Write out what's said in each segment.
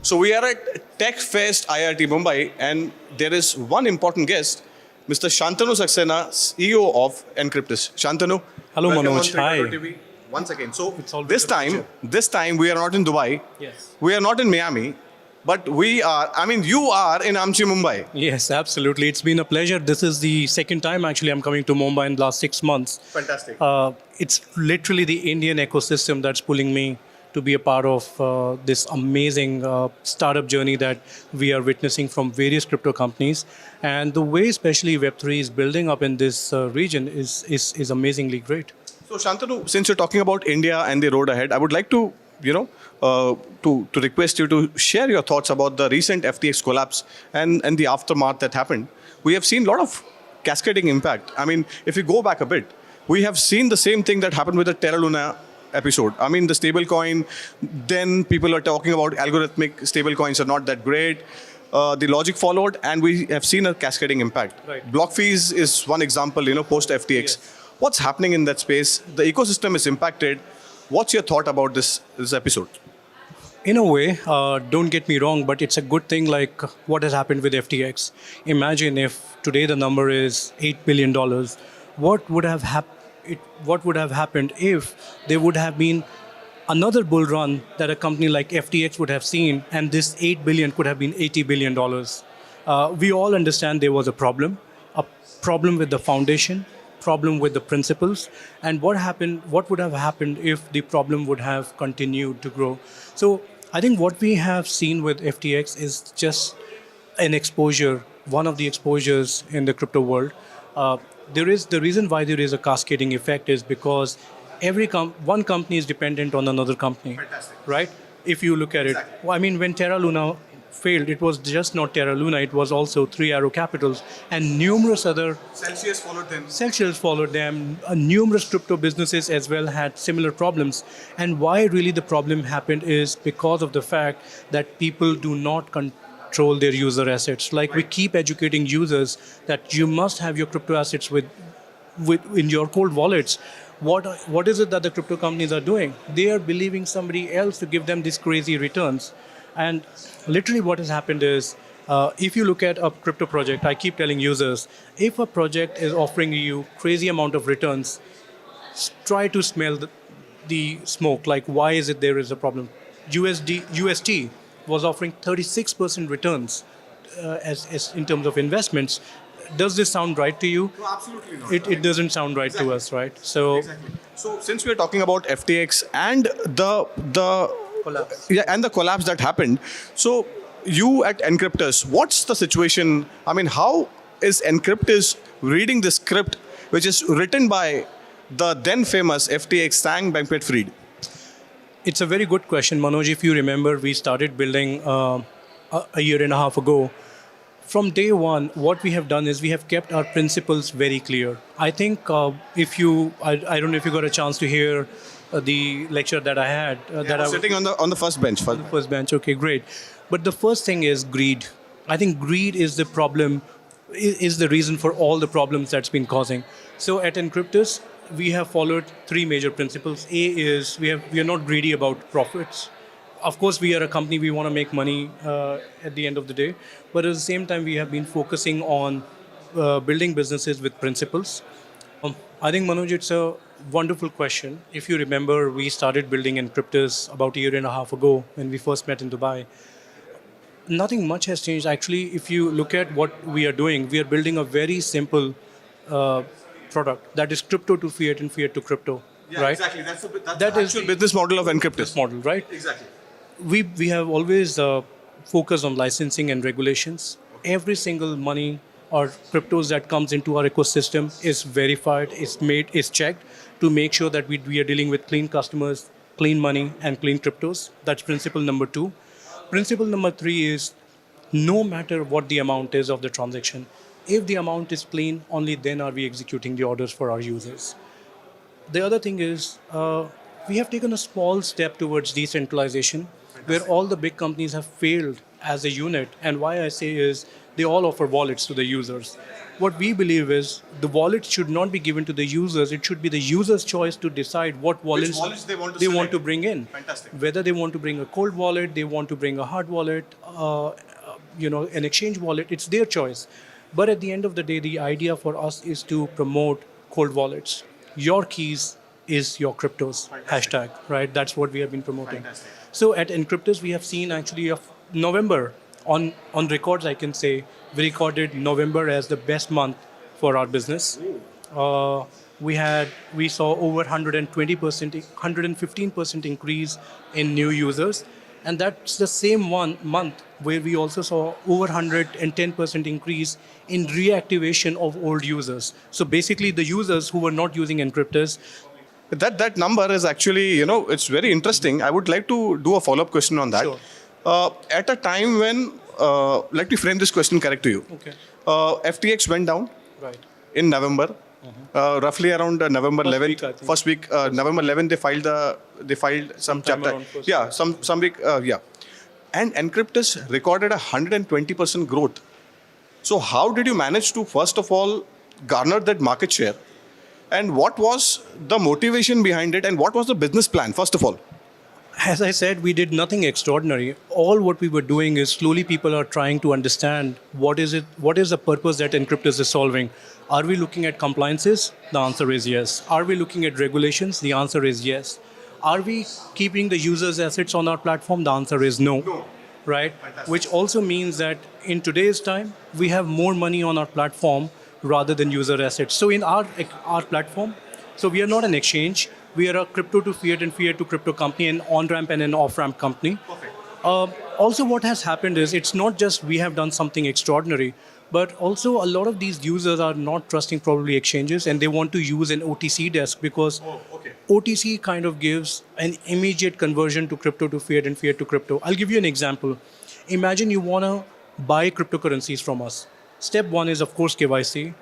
So we are at TechFest IIT Bombay, and there is one important guest, Mr. Shantnoo Saxsena, CEO of Encryptus. Shantanu, Hello, welcome Manoj. on Tricolour Hi. TV once again. So It's always this a time, pleasure. this time we are not in Dubai. Yes. We are not in Miami, but we are. I mean, you are in Amchi, Mumbai. Yes, absolutely. It's been a pleasure. This is the second time actually I'm coming to Mumbai in the last 6 months. Fantastic. It's literally the Indian ecosystem that's pulling me to be a part of this amazing startup journey that we are witnessing from various crypto companies. And the way especially Web3 is building up in this region is amazingly great. So Shantanu, since you're talking about India and the road ahead, I would like to, to request you to share your thoughts about the recent FTX collapse and the aftermath that happened. We have seen a lot of cascading impact. I mean, if you go back a bit, we have seen the same thing that happened with the Terra Luna episode. I mean, the stablecoin, then people are talking about algorithmic stablecoins are not that great. The logic followed, and we have seen a cascading impact. Right. Block fees is one example, post FTX. Yes. What's happening in that space? The ecosystem is impacted. What's your thought about this episode? In a way, don't get me wrong, but it's a good thing like what has happened with FTX. Imagine if today the number is $8 billion, what would have happened if there would have been another bull run that a company like FTX would have seen, and this 8 billion could have been $80 billion. We all understand there was a problem with the foundation, problem with the principles, and what would have happened if the problem would have continued to grow. So I think what we have seen with FTX is just an exposure, one of the exposures in the crypto world. There is the reason why there is a cascading effect is because one company is dependent on another company. Fantastic. Right? If you look at Exactly. it, well, I mean, when Terra Luna failed, it was just not Terra Luna; it was also Three Arrow Capitals and numerous other. Celsius followed them. Celsius followed them. Numerous crypto businesses as well had similar problems. And why really the problem happened is because of the fact that people do not control their user assets. Like we keep educating users that you must have your crypto assets with in your cold wallets. What is it that the crypto companies are doing? They are believing somebody else to give them these crazy returns. And literally what has happened is, if you look at a crypto project, I keep telling users, if a project is offering you crazy amount of returns, try to smell the smoke. Like, why is it there is a problem? UST was offering 36% returns as in terms of investments. Does this sound right to you? No, absolutely not. It doesn't sound right to us, right? So Exactly. So since we are talking about FTX and the Collapse. yeah, and the collapse that happened, so you at Encryptus, what's the situation? I mean, how is Encryptus reading the script which is written by the then famous FTX Sam Bankman-Fried? It's a very good question, Manoj. If you remember, we started building a year and a half ago. From day one, what we have done is we have kept our principles very clear. I think I don't know if you got a chance to hear the lecture that I had. I was sitting on the first bench. First bench. Okay, great. But the first thing is greed. I think greed is the problem, is the reason for all the problems that's been causing. So at Encryptus, we have followed three major principles. A is we are not greedy about profits. Of course, we are a company, we want to make money at the end of the day. But at the same time, we have been focusing on building businesses with principles. I think, Manoj, it's a wonderful question. If you remember, we started building Encryptus about a year and a half ago when we first met in Dubai. Nothing much has changed. Actually, if you look at what we are doing, we are building a very simple product that is crypto to fiat and fiat to crypto. Yeah, right? exactly. That's That the is actual the business model of Encryptus. model, right? Exactly. We have always focused on licensing and regulations. Every single money or cryptos that comes into our ecosystem is verified, is checked to make sure that we are dealing with clean customers, clean money, and clean cryptos. That's principle number 2. Principle number 3 is no matter what the amount is of the transaction, if the amount is clean, only then are we executing the orders for our users. The other thing is we have taken a small step towards decentralization where all the big companies have failed as a unit. And why I say is they all offer wallets to the users. What we believe is the wallet should not be given to the users. It should be the user's choice to decide what wallets, they want to bring in. Fantastic. Whether they want to bring a cold wallet, they want to bring a hard wallet, an exchange wallet, it's their choice. But at the end of the day, the idea for us is to promote cold wallets. Your keys is your cryptos. Hashtag, right? That's what we have been promoting. Fantastic. So at Encryptus, we have seen actually of November on records. I can say we recorded November as the best month for our business. We saw over 120%, 115% increase in new users, and that's the same one month where we also saw over 110% increase in reactivation of old users. So basically, the users who were not using Encryptus. That number is actually, it's very interesting. I would like to do a follow-up question on that. Sure. At a time when, let me frame this question correct to you. Okay. FTX went down Right. in November, roughly around November First 11th. week, I think. First week, November 11th, they filed some Sometime chapter. around first Yeah, week. some week, yeah. And Encryptus recorded 120% growth. So how did you manage to, first of all, garner that market share? And what was the motivation behind it? And what was the business plan, first of all? As I said, we did nothing extraordinary. All what we were doing is slowly people are trying to understand what is the purpose that Encryptus is solving. Are we looking at compliances? The answer is yes. Are we looking at regulations? The answer is yes. Are we keeping the users' assets on our platform? The answer is no. No. Right? Fantastic. Which also means that in today's time, we have more money on our platform rather than user assets. So in our platform, so we are not an exchange. We are a crypto to fiat and fiat to crypto company, an on-ramp and an off-ramp company. Perfect. Also, what has happened is it's not just we have done something extraordinary, but also a lot of these users are not trusting probably exchanges and they want to use an OTC desk because OTC kind of gives an immediate conversion to crypto to fiat and fiat to crypto. I'll give you an example. Imagine you want to buy cryptocurrencies from us. Step one is, of course, KYC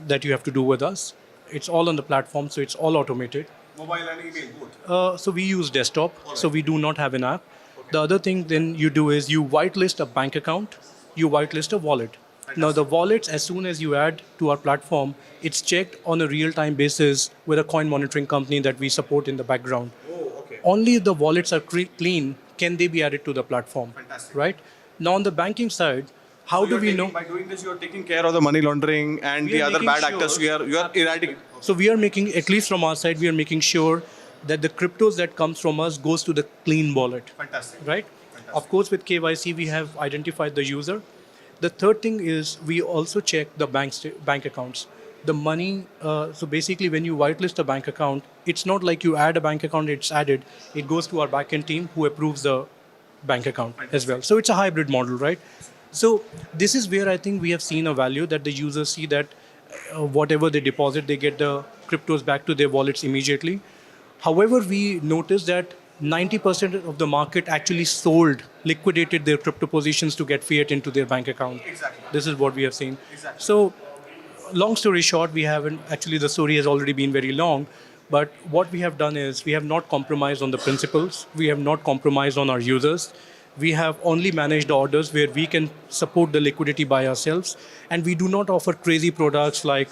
that you have to do with us. It's all on the platform, so it's all automated. Mobile and email, both. So we use desktop, so we do not have an app. The other thing then you do is you whitelist a bank account, you whitelist a wallet. Now the wallets, as soon as you add to our platform, it's checked on a real-time basis with a coin monitoring company that we support in the background. Only if the wallets are clean can they be added to the platform. Fantastic. Right? Now on the banking side, how do we know? By doing this, you are taking care of the money laundering and We the are other making bad sure- actors. You are eradicating. So we are making, at least from our side, we are making sure that the cryptos that comes from us goes to the clean wallet. Fantastic. Right? Of course, with KYC, we have identified the user. The third thing is we also check the bank accounts. The money, so basically when you whitelist a bank account, it's not like you add a bank account, it's added. It goes to our backend team who approves the bank account as well. So it's a hybrid model, right? So this is where I think we have seen a value that the users see that whatever they deposit, they get the cryptos back to their wallets immediately. However, we noticed that 90% of the market actually liquidated their crypto positions to get fiat into their bank account. Exactly. This is what we have seen. Exactly. So, long story short, the story has already been very long, but what we have done is we have not compromised on the principles, we have not compromised on our users. We have only managed orders where we can support the liquidity by ourselves, and we do not offer crazy products like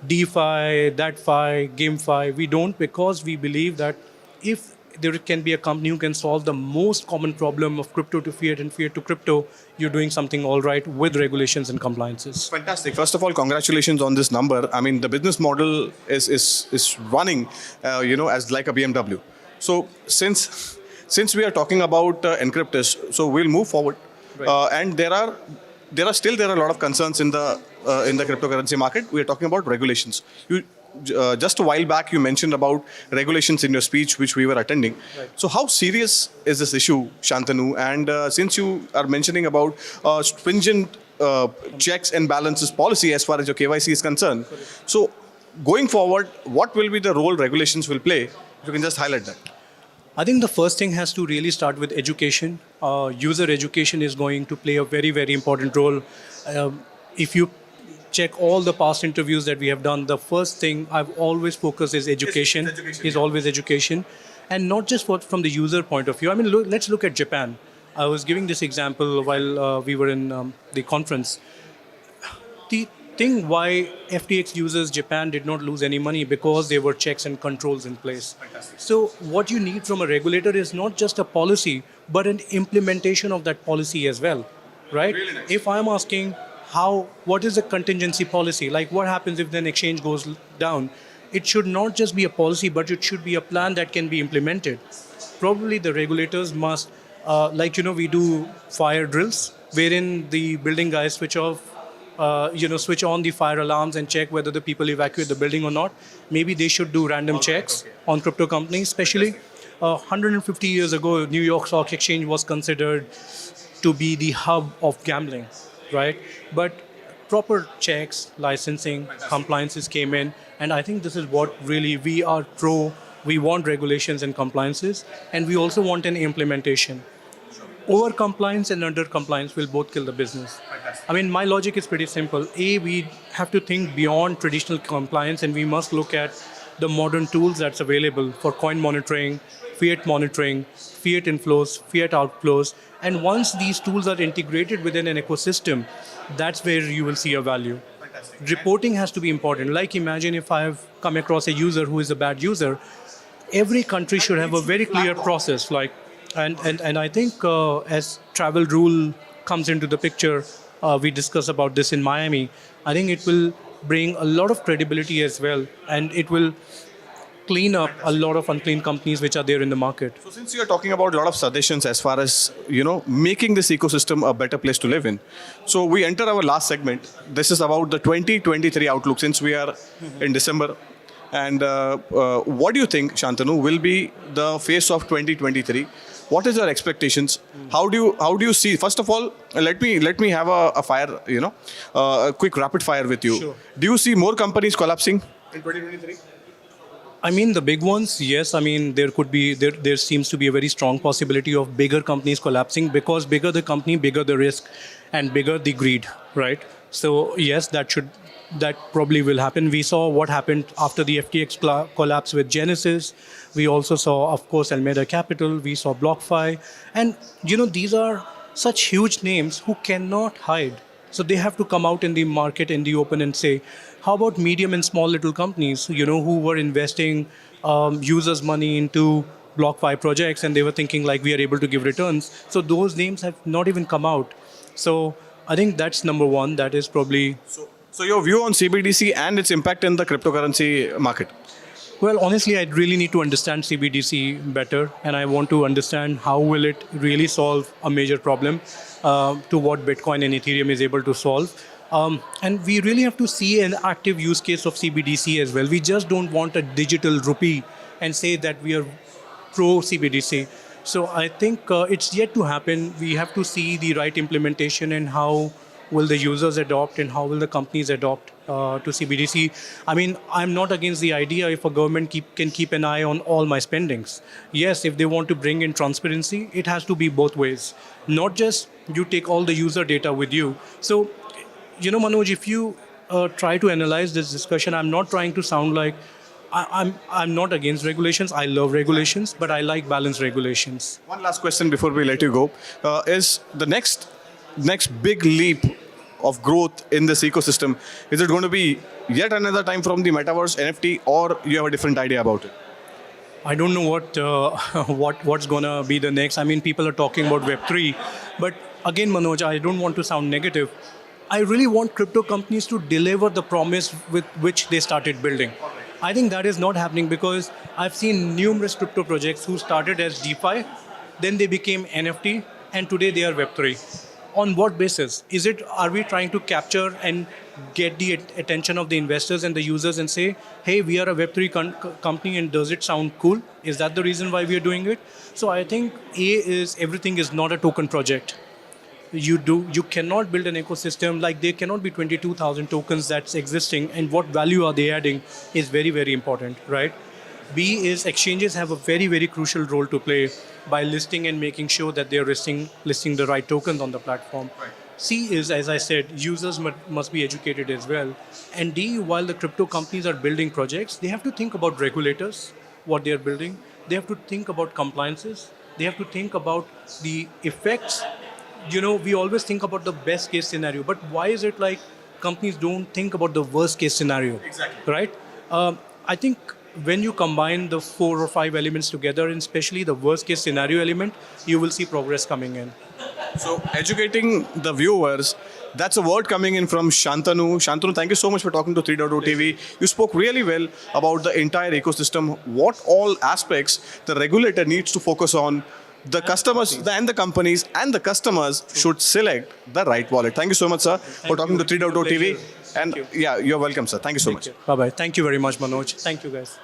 DeFi, ThatFi, GameFi. We don't, because we believe that if there can be a company who can solve the most common problem of crypto to fiat and fiat to crypto, you're doing something all right with regulations and compliances. Fantastic. First of all, congratulations on this number. I mean, the business model is running, as like a BMW. So since we are talking about Encryptus, so we'll move forward. Right. And there are a lot of concerns in the cryptocurrency market. We are talking about regulations. Just a while back, you mentioned about regulations in your speech, which we were attending. Right. So how serious is this issue, Shantnoo? And since you are mentioning about stringent checks and balances policy as far as your KYC is concerned, so going forward, what will be the role regulations will play? If you can just highlight that. I think the first thing has to really start with education. User education is going to play a very, very important role. If you check all the past interviews that we have done, the first thing I've always focused is education. Is always education. And not just from the user point of view. I mean, let's look at Japan. I was giving this example while we were in the conference. the thing why FTX users Japan did not lose any money because there were checks and controls in place. So what you need from a regulator is not just a policy, but an implementation of that policy as well, right? If I'm asking what is the contingency policy, like what happens if an exchange goes down, it should not just be a policy, but it should be a plan that can be implemented. Probably the regulators must, we do fire drills, wherein the building guys switch on the fire alarms and check whether the people evacuate the building or not. Maybe they should do random checks on crypto companies, especially 150 years ago, New York Stock Exchange was considered to be the hub of gambling, right? But proper checks, licensing, compliances came in, and I think this is what really we are pro. We want regulations and compliances, and we also want an implementation. Over compliance and under compliance will both kill the business. I mean, my logic is pretty simple. We have to think beyond traditional compliance, and we must look at the modern tools that's available for coin monitoring, fiat inflows, fiat outflows. And once these tools are integrated within an ecosystem, that's where you will see a value. Reporting has to be important. Like imagine if I've come across a user who is a bad user, every country should have a very clear process. And I think as travel rule comes into the picture, we discussed about this in Miami. I think it will bring a lot of credibility as well, and it will clean up a lot of unclean companies which are there in the market. So since you are talking about a lot of suggestions as far as, making this ecosystem a better place to live in. So we enter our last segment. This is about the 2023 outlook since we are in December. And what do you think, Shantanu, will be the face of 2023? What is your expectations? How do you see? First of all, let me have a fire, a quick rapid fire with you. Sure. Do you see more companies collapsing in 2023? I mean, the big ones, yes. I mean, there seems to be a very strong possibility of bigger companies collapsing because bigger the company, bigger the risk, and bigger the greed, right? So yes, that probably will happen. We saw what happened after the FTX collapse with Genesis. We also saw, of course, Alameda Capital. We saw BlockFi, and these are such huge names who cannot hide. So they have to come out in the market, in the open, and say, how about medium and small little companies, who were investing users' money into BlockFi projects, and they were thinking like we are able to give returns. So those names have not even come out. So I think that's number one. That is probably. So your view on CBDC and its impact in the cryptocurrency market? Well, honestly, I really need to understand CBDC better, and I want to understand how will it really solve a major problem to what Bitcoin and Ethereum is able to solve. And we really have to see an active use case of CBDC as well. We just don't want a digital rupee and say that we are pro CBDC. So I think it's yet to happen. We have to see the right implementation and how will the users adopt and how will the companies adopt to CBDC. I mean, I'm not against the idea if a government can keep an eye on all my spendings. Yes, if they want to bring in transparency, it has to be both ways. Not just you take all the user data with you. So, Manoj, if you try to analyze this discussion, I'm not trying to sound like I'm not against regulations. I love regulations, but I like balanced regulations. One last question before we let you go. Is the next big leap of growth in this ecosystem, is it going to be yet another time from the metaverse, NFT, or you have a different idea about it? I don't know what's going to be the next. I mean, people are talking about Web3. But again, Manoj, I don't want to sound negative. I really want crypto companies to deliver the promise with which they started building. I think that is not happening because I've seen numerous crypto projects who started as DeFi, then they became NFT, and today they are Web3. On what basis? Are we trying to capture and get the attention of the investors and the users and say, hey, we are a Web3 company and does it sound cool? Is that the reason why we are doing it? So I think everything is not a token project. You cannot build an ecosystem like there cannot be 22,000 tokens that's existing, and what value are they adding is very, very important, right? B is exchanges have a very, very crucial role to play by listing and making sure that they're listing the right tokens on the platform. Right. C is, as I said, users must be educated as well. And D, while the crypto companies are building projects, they have to think about regulators, what they're building. They have to think about compliances. They have to think about the effects. We always think about the best case scenario, but why is it like companies don't think about the worst case scenario. Exactly. Right? I think when you combine the 4 or 5 elements together, and especially the worst case scenario element, you will see progress coming in. So, educating the viewers, that's a word coming in from Shantanu. Shantanu, thank you so much for talking to 3.0 TV. You spoke really well about the entire ecosystem, what all aspects the regulator needs to focus on. The customers and the companies and the customers should select the right wallet. Thank you so much, sir, for talking to 3.0 TV. And yeah, you're welcome, sir. Thank you so much. Bye bye. Thank you very much, Manoj. Thank you, guys.